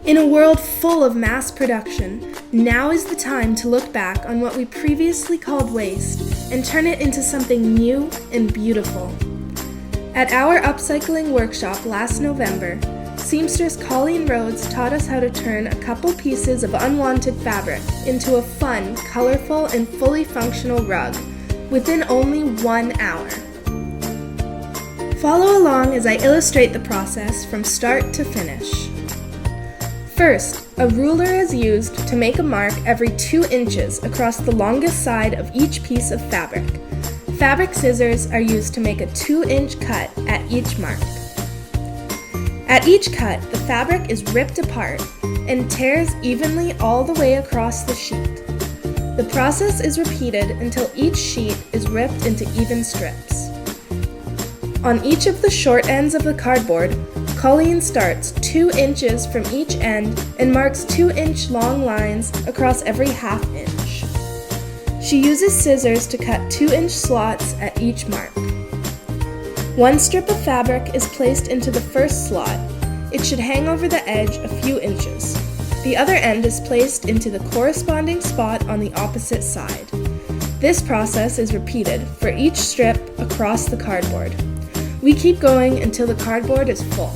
In a world full of mass production, now is the time to look back on what we previously called waste and turn it into something new and beautiful. At our upcycling workshop last November, seamstress Colleen Rhodes taught us how to turn a couple pieces of unwanted fabric into a fun, colorful, and fully functional rug within only 1 hour. Follow along as I illustrate the process from start to finish. First, a ruler is used to make a mark every 2 inches across the longest side of each piece of fabric. Fabric scissors are used to make a 2-inch cut at each mark. At each cut, the fabric is ripped apart and tears evenly all the way across the sheet. The process is repeated until each sheet is ripped into even strips. On each of the short ends of the cardboard, Colleen starts 2 inches from each end and marks 2-inch long lines across every ½ inch. She uses scissors to cut 2-inch slots at each mark. 1 strip of fabric is placed into the first slot. It should hang over the edge a few inches. The other end is placed into the corresponding spot on the opposite side. This process is repeated for each strip across the cardboard. We keep going until the cardboard is full.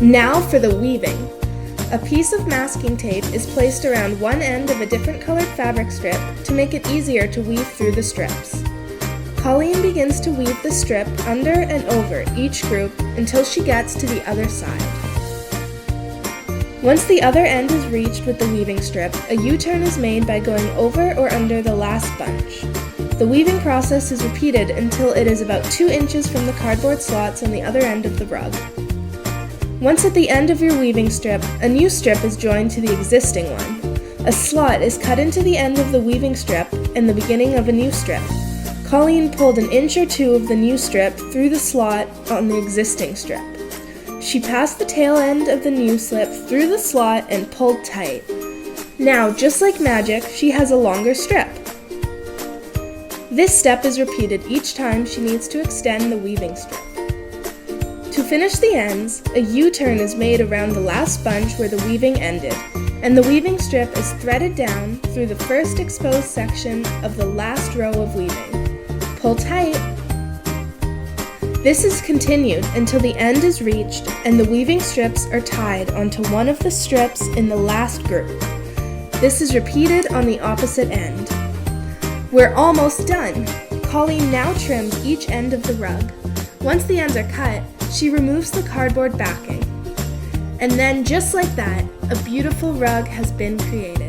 Now for the weaving. A piece of masking tape is placed around one end of a different colored fabric strip to make it easier to weave through the strips. Colleen begins to weave the strip under and over each group until she gets to the other side. Once the other end is reached with the weaving strip, a U-turn is made by going over or under the last bunch. The weaving process is repeated until it is about 2 inches from the cardboard slots on the other end of the rug. Once at the end of your weaving strip, a new strip is joined to the existing one. A slot is cut into the end of the weaving strip and the beginning of a new strip. Colleen pulled 1 inch or 2 of the new strip through the slot on the existing strip. She passed the tail end of the new slip through the slot and pulled tight. Now, just like magic, she has a longer strip. This step is repeated each time she needs to extend the weaving strip. To finish the ends, a U-turn is made around the last bunch where the weaving ended, and the weaving strip is threaded down through the first exposed section of the last row of weaving. Pull tight. This is continued until the end is reached and the weaving strips are tied onto one of the strips in the last group. This is repeated on the opposite end. We're almost done. Colleen now trims each end of the rug. Once the ends are cut, she removes the cardboard backing. And then, just like that, a beautiful rug has been created.